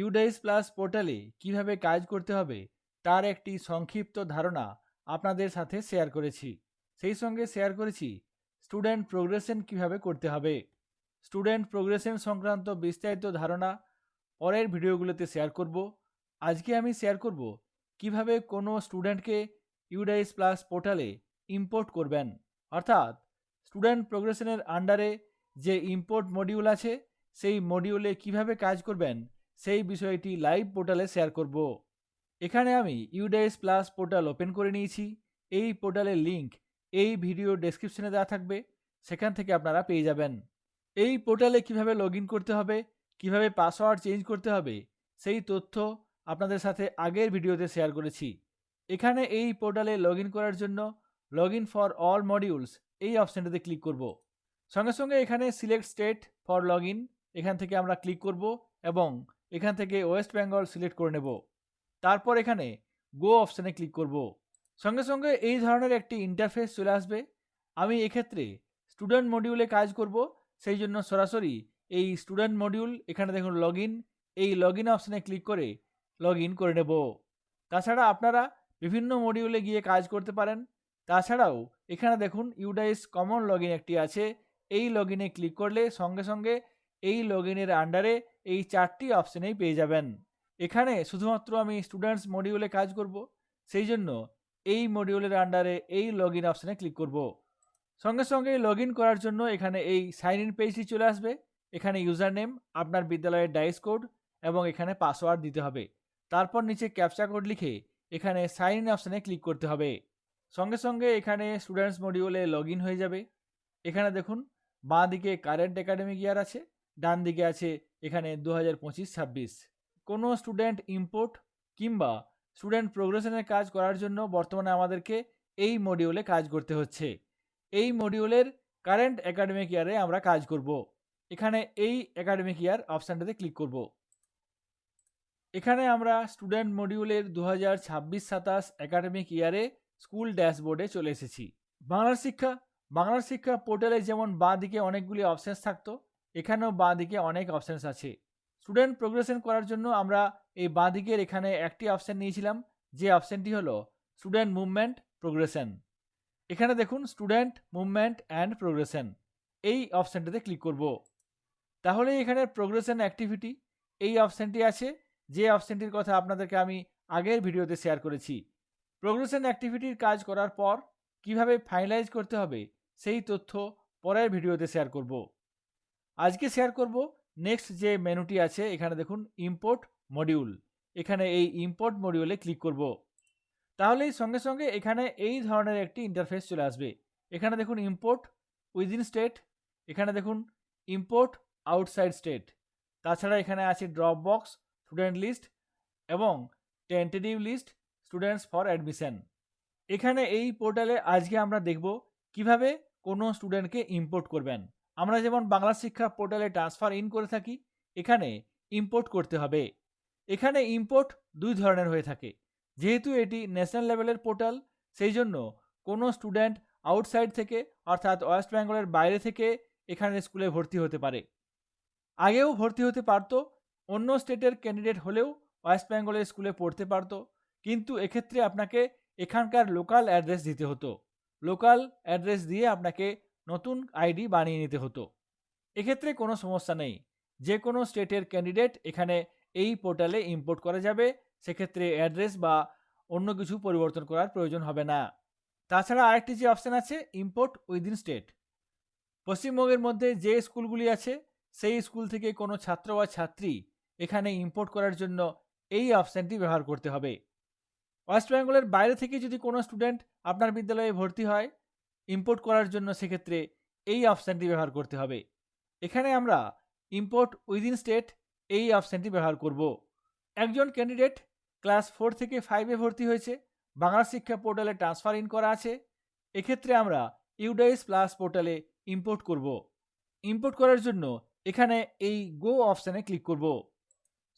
UDISE plus পোর্টালে কিভাবে কাজ করতে হবে তার একটি সংক্ষিপ্ত ধারণা আপনাদের সাথে শেয়ার করেছি। সেই সঙ্গে শেয়ার করেছি স্টুডেন্ট প্রোগ্রেশন কিভাবে করতে হবে। স্টুডেন্ট প্রোগ্রেশন সংক্রান্ত বিস্তারিত ধারণা পরের ভিডিওগুলোতে শেয়ার করব। আজকে আমি শেয়ার করব কিভাবে কোনো স্টুডেন্টকে ইউডাইস প্লাস পোর্টালে ইম্পোর্ট করবেন, অর্থাৎ স্টুডেন্ট প্রোগ্রেশনের আন্ডারে যে ইম্পোর্ট মডিউল আছে সেই মডিউলে কিভাবে কাজ করবেন সেই বিষয়টি লাইভ পোর্টালে শেয়ার করব। এখানে আমি ইউডাইস প্লাস পোর্টাল ওপেন করে নিয়েছি। এই পোর্টালের লিঙ্ক এই ভিডিও ডেসক্রিপশনে দেওয়া থাকবে, সেখান থেকে আপনারা পেয়ে যাবেন। এই পোর্টালে কিভাবে লগ ইন করতে হবে, কিভাবে পাসওয়ার্ড চেঞ্জ করতে হবে সেই তথ্য আপনাদের সাথে আগের ভিডিওতে শেয়ার করেছি। এখানে এই পোর্টালে লগ ইন করার জন্য log in for all modules এই অপশানটাতে ক্লিক করব। সঙ্গে সঙ্গে এখানে select state for log in এখান থেকে আমরা ক্লিক করব এবং এখান থেকে ওয়েস্ট বেঙ্গল সিলেক্ট করে নেব। তারপর এখানে গো অপশানে ক্লিক করব। সঙ্গে সঙ্গে এই ধরনের একটি ইন্টারফেস চলে আসবে। আমি এক্ষেত্রে স্টুডেন্ট মডিউলে কাজ করব, সেই জন্য সরাসরি এই স্টুডেন্ট মডিউল এখানে দেখুন লগ ইন, এই লগ ইন অপশানে ক্লিক করে লগ ইন করে নেব। তাছাড়া আপনারা বিভিন্ন মডিউলে গিয়ে কাজ করতে পারেন। তাছাড়াও এখানে দেখুন ইউডাইস কমন লগ ইন একটি আছে, এই লগ ইনে ক্লিক করলে সঙ্গে সঙ্গে এই লগ ইনের আন্ডারে এই 4টি অপশানেই পেয়ে যাবেন। এখানে শুধুমাত্র আমি স্টুডেন্টস মডিউলে কাজ করব, সেই জন্য এই মডিউলের আন্ডারে এই লগ ইন অপশানে ক্লিক করব। সঙ্গে সঙ্গে লগ ইন করার জন্য এখানে এই সাইন ইন পেজটি চলে আসবে। এখানে ইউজার নেম, আপনার বিদ্যালয়ের ডাইস কোড এবং এখানে পাসওয়ার্ড দিতে হবে। তারপর নিচে ক্যাপচা কোড লিখে এখানে সাইন ইন অপশানে ক্লিক করতে হবে। সঙ্গে সঙ্গে এখানে স্টুডেন্টস মডিউলে লগ ইন হয়ে যাবে। এখানে দেখুন বাঁ দিকে কারেন্ট একাডেমিক ইয়ার আছে, ডান দিকে আছে এখানে 2025-26। কোনো স্টুডেন্ট ইম্পোর্ট কিংবা স্টুডেন্ট প্রোগ্রেশনের কাজ করার জন্য বর্তমানে আমাদেরকে এই মডিউলে কাজ করতে হচ্ছে। এই মডিউলের কারেন্ট একাডেমিক ইয়ারে আমরা কাজ করব। এখানে এই একাডেমিক ইয়ার অপশানটাতে ক্লিক করব। এখানে আমরা স্টুডেন্ট মডিউলের 2026-27 একাডেমিক ইয়ারে স্কুল ড্যাশবোর্ডে চলে এসেছি। বাংলার শিক্ষা পোর্টালে যেমন বাঁ দিকে অনেকগুলি অপশানস থাকতো, এখানেও বাঁ দিকে অনেক অপশানস আছে। স্টুডেন্ট প্রোগ্রেশন করার জন্য আমরা এই বাঁ দিকের এখানে একটি অপশান নিয়েছিলাম, যে অপশানটি হলো স্টুডেন্ট মুভমেন্ট প্রোগ্রেশন। এখানে দেখুন স্টুডেন্ট মুভমেন্ট অ্যান্ড প্রোগ্রেশন, এই অপশানটাতে ক্লিক করব। তাহলে এখানে প্রোগ্রেশন অ্যাক্টিভিটি এই অপশানটি আছে, যে অপশানটির কথা আপনাদেরকে আমি আগের ভিডিওতে শেয়ার করেছি। প্রোগ্রেশন অ্যাক্টিভিটির কাজ করার পর কিভাবে ফাইনালাইজ করতে হবে সেই তথ্য পরের ভিডিওতে শেয়ার করব। আজকে শেয়ার করব নেক্সট যে মেনুটি আছে, এখানে দেখুন ইম্পোর্ট মডিউল। এখানে এই ইম্পোর্ট মডিউলে ক্লিক করব। তাহলেই সঙ্গে সঙ্গে এখানে এই ধরনের একটি ইন্টারফেস চলে আসবে। এখানে দেখুন ইম্পোর্ট উইদিন স্টেট, এখানে দেখুন ইম্পোর্ট আউটসাইড স্টেট। তাছাড়া এখানে আছে ড্রপ বক্স, স্টুডেন্ট লিস্ট এবং tentative list students for admission. এখানে এই পোর্টালে আজকে আমরা দেখব কিভাবে কোনো স্টুডেন্টকে ইম্পোর্ট করবেন। আমরা যেমন বাংলা শিক্ষা পোর্টালে ট্রান্সফার ইন করে থাকি, এখানে ইম্পোর্ট করতে হবে। এখানে ইম্পোর্ট দুই ধরনের হয়ে থাকে। যেহেতু এটি ন্যাশনাল লেভেলের পোর্টাল, সেই জন্য কোনো স্টুডেন্ট আউটসাইড থেকে অর্থাৎ ওয়েস্ট বেঙ্গলের বাইরে থেকে এখানে স্কুলে ভর্তি হতে পারে। আগেও ভর্তি হতে পারতো, অন্য স্টেটের ক্যান্ডিডেট হলেও ওয়েস্ট বেঙ্গলের স্কুলে পড়তে পারতো, কিন্তু এক্ষেত্রে আপনাকে এখানকার লোকাল অ্যাড্রেস দিতে হতো। লোকাল অ্যাড্রেস দিয়ে আপনাকে নতুন আইডি বানিয়ে নিতে হতো। এক্ষেত্রে কোনো সমস্যা নেই, যে কোনো স্টেটের ক্যান্ডিডেট এখানে এই পোর্টালে ইম্পোর্ট করা যাবে। সেক্ষেত্রে অ্যাড্রেস বা অন্য কিছু পরিবর্তন করার প্রয়োজন হবে না। তাছাড়া আরেকটি যে অপশান আছে ইম্পোর্ট উইদিন স্টেট, পশ্চিমবঙ্গের মধ্যে যে স্কুলগুলি আছে সেই স্কুল থেকে কোনো ছাত্র বা ছাত্রী এখানে ইম্পোর্ট করার জন্য এই অপশানটি ব্যবহার করতে হবে। ওয়েস্ট বেঙ্গলের বাইরে থেকে যদি কোনো স্টুডেন্ট আপনার বিদ্যালয়ে ভর্তি হয় ইম্পোর্ট করার জন্য, সেক্ষেত্রে এই অপশানটি ব্যবহার করতে হবে। এখানে আমরা ইম্পোর্ট উইদিন স্টেট এই অপশানটি ব্যবহার করব। একজন ক্যান্ডিডেট ক্লাস 4 থেকে 5-এ ভর্তি হয়েছে, বাংলা শিক্ষা পোর্টালে ট্রান্সফার ইন করা আছে, এক্ষেত্রে আমরা ইউডাইস প্লাস পোর্টালে ইম্পোর্ট করব। ইম্পোর্ট করার জন্য এখানে এই গো অপশানে ক্লিক করব।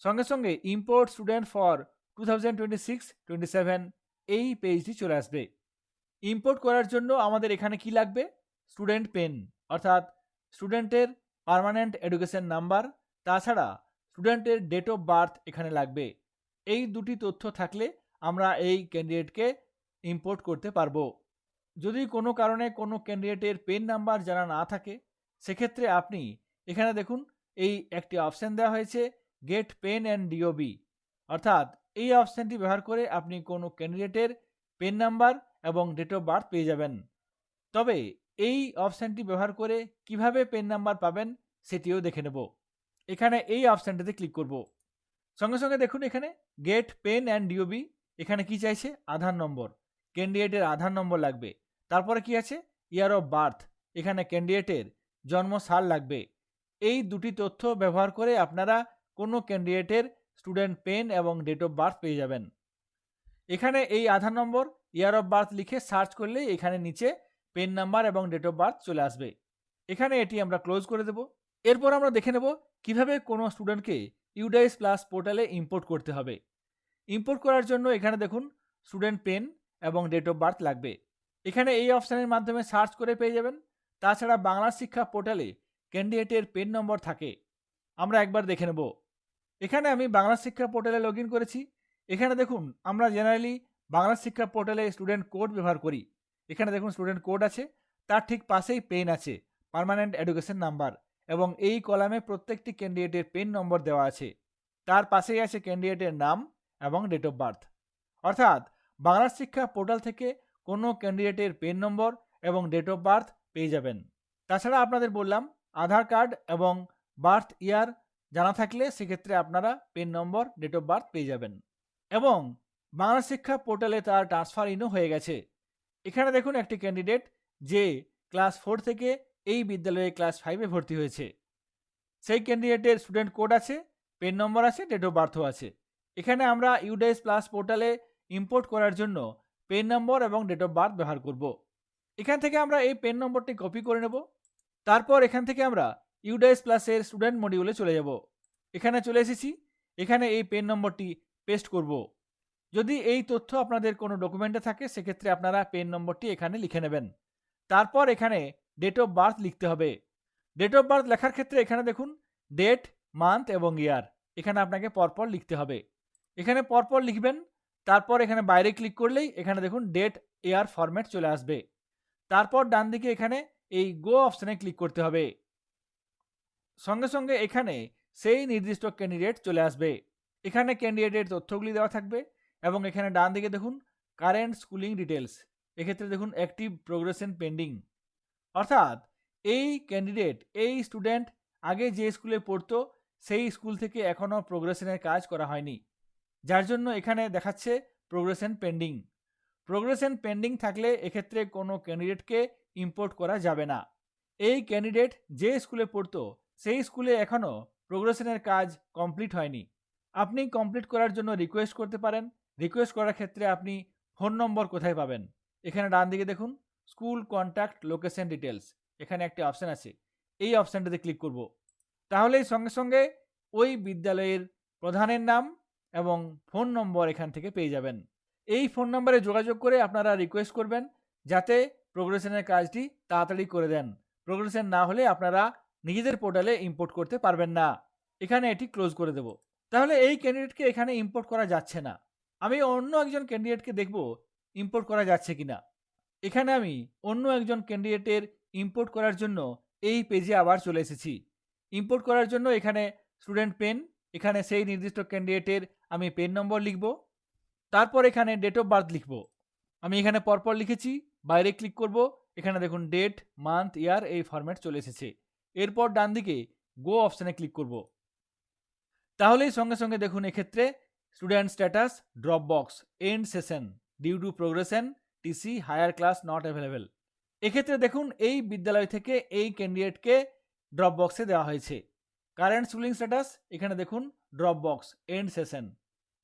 সঙ্গে সঙ্গে ইম্পোর্ট স্টুডেন্ট ফর 2026-27 এই পেজটি চলে আসবে। ইম্পোর্ট করার জন্য আমাদের এখানে কি লাগবে, স্টুডেন্ট পেন অর্থাৎ স্টুডেন্টের পার্মানেন্ট এডুকেশন নাম্বার, তাছাড়া স্টুডেন্টের ডেট অফ বার্থ এখানে লাগবে। এই দুটি তথ্য থাকলে আমরা এই ক্যান্ডিডেটকে ইম্পোর্ট করতে পারবো। যদি কোনো কারণে কোনো ক্যান্ডিডেটের পেন নাম্বার জানা না থাকে, সেক্ষেত্রে আপনি এখানে দেখুন এই একটি অপশান দেওয়া হয়েছে গেট পেন অ্যান্ড ডিওবি, অর্থাৎ এই অপশানটি ব্যবহার করে আপনি কোনো ক্যান্ডিডেটের পেন নাম্বার এবং ডেট অফ বার্থ পেয়ে যাবেন। তবে এই অপশানটি ব্যবহার করে কিভাবে পেন নাম্বার পাবেন সেটিও দেখে নেব। এখানে এই অপশানটিতে ক্লিক করব। সঙ্গে সঙ্গে দেখুন এখানে গেট পেন অ্যান্ড ডিওবি, এখানে কি চাইছে? আধার নম্বর। ক্যান্ডিডেটের আধার নম্বর লাগবে। তারপরে কি আছে? ইয়ার অফ বার্থ, এখানে ক্যান্ডিডেটের জন্ম সাল লাগবে। এই দুটি তথ্য ব্যবহার করে আপনারা কোনো ক্যান্ডিডেটের স্টুডেন্ট পেন এবং ডেট অফ বার্থ পেয়ে যাবেন। এখানে এই আধার নম্বর, ইয়ার অফ বার্থ লিখে সার্চ করলে এখানে নিচে পেন নাম্বার এবং ডেট অফ বার্থ চলে আসবে। এখানে এটি আমরা ক্লোজ করে দেব। এরপর আমরা দেখে নেব কিভাবে কোনো স্টুডেন্টকে ইউডাইস প্লাস পোর্টালে ইম্পোর্ট করতে হবে। ইম্পোর্ট করার জন্য এখানে দেখুন স্টুডেন্ট পেন এবং ডেট অফ বার্থ লাগবে। এখানে এই অপশানের মাধ্যমে সার্চ করে পেয়ে যাবেন। তাছাড়া বাংলা শিক্ষা পোর্টালে ক্যান্ডিডেটের পেন নম্বর থাকে। আমরা একবার দেখে নেব। এখানে আমি বাংলা শিক্ষা পোর্টালে লগ ইন করেছি। এখানে দেখুন আমরা জেনারেলি বাংলা শিক্ষা পোর্টালে স্টুডেন্ট কোড ব্যবহার করি। এখানে দেখুন স্টুডেন্ট কোড আছে, তার ঠিক পাশেই পেন আছে, পার্মানেন্ট এডুকেশন নাম্বার, এবং এই কলামে প্রত্যেকটি ক্যান্ডিডেটের পেন নম্বর দেওয়া আছে। তার পাশেই আছে ক্যান্ডিডেটের নাম এবং ডেট অফ বার্থ। অর্থাৎ বাংলা শিক্ষা পোর্টাল থেকে কোনো ক্যান্ডিডেটের পেন নম্বর এবং ডেট অফ বার্থ পেয়ে যাবেন। তাছাড়া আপনাদের বললাম আধার কার্ড এবং বার্থ ইয়ার জানা থাকলে সেক্ষেত্রে আপনারা PAN number, date of birth পেয়ে যাবেন। এবং বাংলা শিক্ষা পোর্টালে তার ট্রান্সফার ইনও হয়ে গেছে। এখানে দেখুন একটি ক্যান্ডিডেট যে ক্লাস 4 থেকে এই বিদ্যালয়ে ক্লাস 5-এ ভর্তি হয়েছে। সেই ক্যান্ডিডেটের স্টুডেন্ট কোড আছে, পেন নম্বর আছে, ডেট অফ বার্থও আছে। এখানে আমরা ইউডাইস প্লাস পোর্টালে ইম্পোর্ট করার জন্য পেন নম্বর এবং ডেট অফ বার্থ ব্যবহার করব। এখান থেকে আমরা এই পেন নম্বরটি কপি করে নেব। তারপর এখান থেকে আমরা ইউডাইস প্লাসের স্টুডেন্ট মডিউলে চলে যাব। এখানে চলে এসেছি। এখানে এই পেন নম্বরটি পেস্ট করব। যদি এই তথ্য আপনাদের কোনো ডকুমেন্টে থাকে সেক্ষেত্রে আপনারা পেন নম্বরটি এখানে লিখে নেবেন। তারপর এখানে ডেট অফ বার্থ লিখতে হবে। ডেট অফ বার্থ লেখার ক্ষেত্রে এখানে দেখুন ডেট, মান্থ এবং ইয়ার এখানে আপনাকে পরপর লিখতে হবে। এখানে পরপর লিখবেন। তারপর এখানে বাইরে ক্লিক করলেই এখানে দেখুন ডেট, ইয়ার ফরম্যাট চলে আসবে। তারপর ডান দিকে এখানে এই গো অপশানে ক্লিক করতে হবে। সঙ্গে সঙ্গে এখানে সেই নির্দিষ্ট ক্যান্ডিডেট চলে আসবে। এখানে ক্যান্ডিডেটের তথ্যগুলি দেওয়া থাকবে এবং এখানে ডান দিকে দেখুন কারেন্ট স্কুলিং ডিটেলস, এক্ষেত্রে দেখুন অ্যাক্টিভ প্রোগ্রেশন পেন্ডিং, অর্থাৎ এই ক্যান্ডিডেট, এই স্টুডেন্ট আগে যে স্কুলে পড়তো সেই স্কুল থেকে এখনও প্রোগ্রেশনের কাজ করা হয়নি, যার জন্য এখানে দেখাচ্ছে প্রোগ্রেশন পেন্ডিং। প্রোগ্রেশন পেন্ডিং থাকলে এক্ষেত্রে কোনো ক্যান্ডিডেটকে ইম্পোর্ট করা যাবে না। এই ক্যান্ডিডেট যে স্কুলে পড়তো সেই স্কুলে এখনও প্রোগ্রেশনের কাজ কমপ্লিট হয়নি। আপনি কমপ্লিট করার জন্য রিকোয়েস্ট করতে পারেন। রিকোয়েস্ট করার ক্ষেত্রে আপনি ফোন নম্বর কোথায় পাবেন? এখানে ডান দিকে দেখুন স্কুল কন্ট্যাক্ট লোকেশন ডিটেলস, এখানে একটি অপশান আছে, এই অপশানটাতে ক্লিক করব। তাহলেই সঙ্গে সঙ্গে ওই বিদ্যালয়ের প্রধানের নাম এবং ফোন নম্বর এখান থেকে পেয়ে যাবেন। এই ফোন নম্বরে যোগাযোগ করে আপনারা রিকোয়েস্ট করবেন যাতে প্রোগ্রেশনের কাজটি তাড়াতাড়ি করে দেন। প্রোগ্রেশন না হলে আপনারা নিজেদের পোর্টালে ইম্পোর্ট করতে পারবেন না। এখানে এটি ক্লোজ করে দেব। তাহলে এই ক্যান্ডিডেটকে এখানে ইম্পোর্ট করা যাচ্ছে না। আমি অন্য একজন ক্যান্ডিডেটকে দেখব ইম্পোর্ট করা যাচ্ছে কিনা। এখানে আমি অন্য একজন ক্যান্ডিডেটের ইম্পোর্ট করার জন্য এই পেজে আবার চলে এসেছি। ইম্পোর্ট করার জন্য এখানে স্টুডেন্ট পেন, এখানে সেই নির্দিষ্ট ক্যান্ডিডেটের আমি পেন নম্বর লিখব। তারপর এখানে ডেট অফ বার্থ লিখব। আমি এখানে পরপর লিখেছি, বাইরে ক্লিক করব। এখানে দেখুন ডেট, মান্থ, ইয়ার এই ফরম্যাট চলে এসেছে। এরপর ডান দিকে গো অপশানে ক্লিক করব। তাহলেই সঙ্গে সঙ্গে দেখুন এক্ষেত্রে student status drop box end session due to progression TC higher class not available. এক্ষেত্রে দেখুন এই বিদ্যালয় থেকে এই ক্যান্ডিডেটকে ড্রপ বক্সে দেওয়া হয়েছে। কারেন্ট স্কুলিং স্ট্যাটাস, এখানে দেখুন ড্রপ বক্স এন্ড সেশন,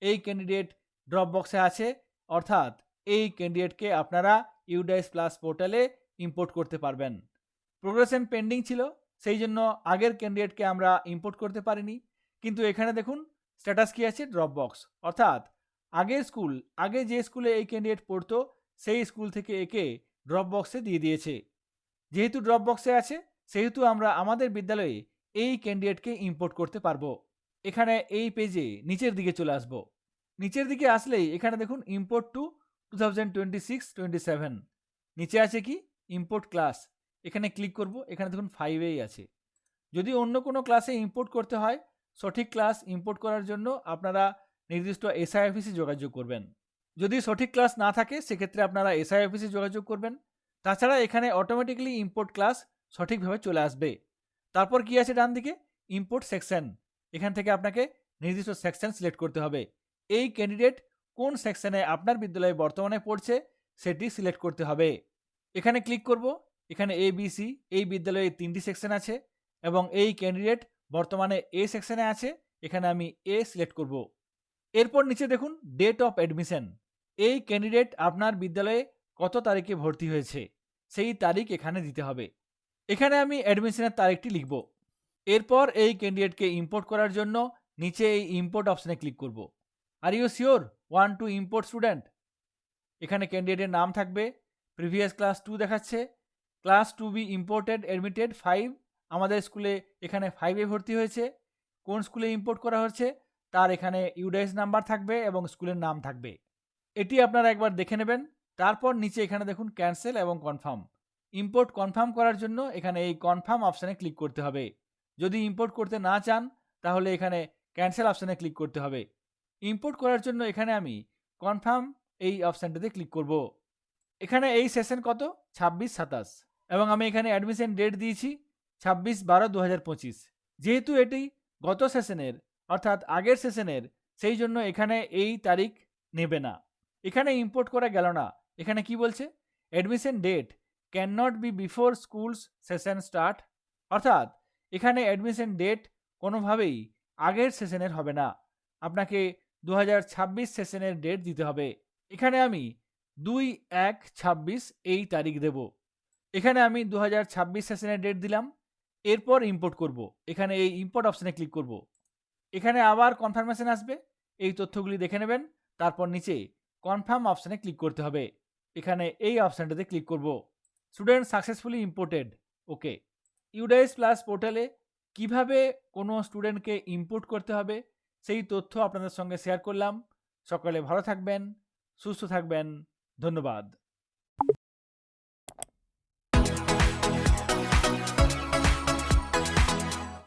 এই ক্যান্ডিডেট ড্রপ বক্সে আছে, অর্থাৎ এই ক্যান্ডিডেটকে আপনারা ইউডাইস প্লাস পোর্টালে ইম্পোর্ট করতে পারবেন। প্রোগ্রেশন পেন্ডিং ছিল, সেই জন্য আগের ক্যান্ডিডেটকে আমরা ইম্পোর্ট করতে পারিনি। কিন্তু এখানে দেখুন স্ট্যাটাস কি আছে, ড্রপ বক্স, অর্থাৎ আগে যে স্কুলে এই ক্যান্ডিডেট পড়তো সেই স্কুল থেকে একে ড্রপ বক্সে দিয়ে দিয়েছে। যেহেতু ড্রপ বক্সে আছে সেহেতু আমরা আমাদের বিদ্যালয়ে এই ক্যান্ডিডেটকে ইম্পোর্ট করতে পারবো। এখানে এই পেজে নিচের দিকে চলে আসব। নিচের দিকে আসলেই এখানে দেখুন ইম্পোর্ট টু 2026-27 নিচে আছে কি ইম্পোর্ট ক্লাস, এখানে ক্লিক করব। এখানে দেখুন 5এই আছে। যদি অন্য কোনো ক্লাসে ইম্পোর্ট করতে হয়, সঠিক ক্লাস ইম্পোর্ট করার জন্য আপনারা নির্দিষ্ট এসআই অফিসে যোগাযোগ করবেন। যদি সঠিক ক্লাস না থাকে সেক্ষেত্রে আপনারা এসআই অফিসে যোগাযোগ করবেন। তাছাড়া এখানে অটোমেটিক্যালি ইম্পোর্ট ক্লাস সঠিকভাবে চলে আসবে। তারপর কি আছে ডান দিকে ইম্পোর্ট সেকশন, এখান থেকে আপনাকে নির্দিষ্ট সেকশন সিলেক্ট করতে হবে। এই ক্যান্ডিডেট কোন সেকশনে আপনার বিদ্যালয়ে বর্তমানে পড়ছে সেটি সিলেক্ট করতে হবে। এখানে ক্লিক করব। এখানে ABC এই বিদ্যালয়ে 3টি সেকশন আছে এবং এই ক্যান্ডিডেট বর্তমানে এ সেকশনে আছে, এখানে আমি এ সিলেক্ট করব। এরপর নিচে দেখুন ডেট অফ অ্যাডমিশন, এই ক্যান্ডিডেট আপনার বিদ্যালয়ে কত তারিখে ভর্তি হয়েছে সেই তারিখ এখানে দিতে হবে। এখানে আমি অ্যাডমিশনের তারিখটি লিখব। এরপর এই ক্যান্ডিডেটকে ইম্পোর্ট করার জন্য নিচে এই ইম্পোর্ট অপশানে ক্লিক করব। Are you sure want to import student, এখানে ক্যান্ডিডেটের নাম থাকবে, প্রিভিয়াস ক্লাস 2 দেখাচ্ছে, class to be imported admitted 5, আমাদের স্কুলে এখানে 5-এ ভর্তি হয়েছে। কোন স্কুলে ইম্পোর্ট করা হচ্ছে তার এখানে ইউডাইস নাম্বার থাকবে এবং স্কুলের নাম থাকবে। এটি আপনারা একবার দেখে নেবেন। তারপর নিচে এখানে দেখুন ক্যান্সেল এবং কনফার্ম, ইম্পোর্ট কনফার্ম করার জন্য এখানে এই কনফার্ম অপশানে ক্লিক করতে হবে। যদি ইম্পোর্ট করতে না চান তাহলে এখানে ক্যান্সেল অপশানে ক্লিক করতে হবে। ইম্পোর্ট করার জন্য এখানে আমি কনফার্ম এই অপশানটাতে ক্লিক করব। এখানে এই সেশন কত 26-27 এবং আমি এখানে অ্যাডমিশন ডেট দিয়েছি 26/12/2025। যেহেতু এটি গত সেশনের অর্থাৎ আগের সেশনের, সেই জন্য এখানে এই তারিখ নেবে না। এখানে ইম্পোর্ট করা গেল না। এখানে কি বলছে admission date can not be before school's session start, অর্থাৎ এখানে অ্যাডমিশন ডেট কোনোভাবেই আগের সেশনের হবে না, আপনাকে 2026 সেশনের ডেট দিতে হবে। এখানে আমি 2/1/26 এই তারিখ দেব। এখানে আমি 2026 সেশনের ডেট দিলাম। এরপর ইম্পোর্ট করব। এখানে এই ইম্পোর্ট অপশানে ক্লিক করব। এখানে আবার কনফার্মেশন আসবে, এই তথ্যগুলি দেখে নেবেন। তারপর নিচে কনফার্ম অপশানে ক্লিক করতে হবে। এখানে এই অপশানটাতে ক্লিক করব। স্টুডেন্ট সাকসেসফুলি ইম্পোর্টেড, ওকে। ইউডাইস প্লাস পোর্টালে কিভাবে কোনো স্টুডেন্টকে ইম্পোর্ট করতে হবে সেই তথ্য আপনাদের সঙ্গে শেয়ার করলাম। সকলে ভালো থাকবেন, সুস্থ থাকবেন, ধন্যবাদ।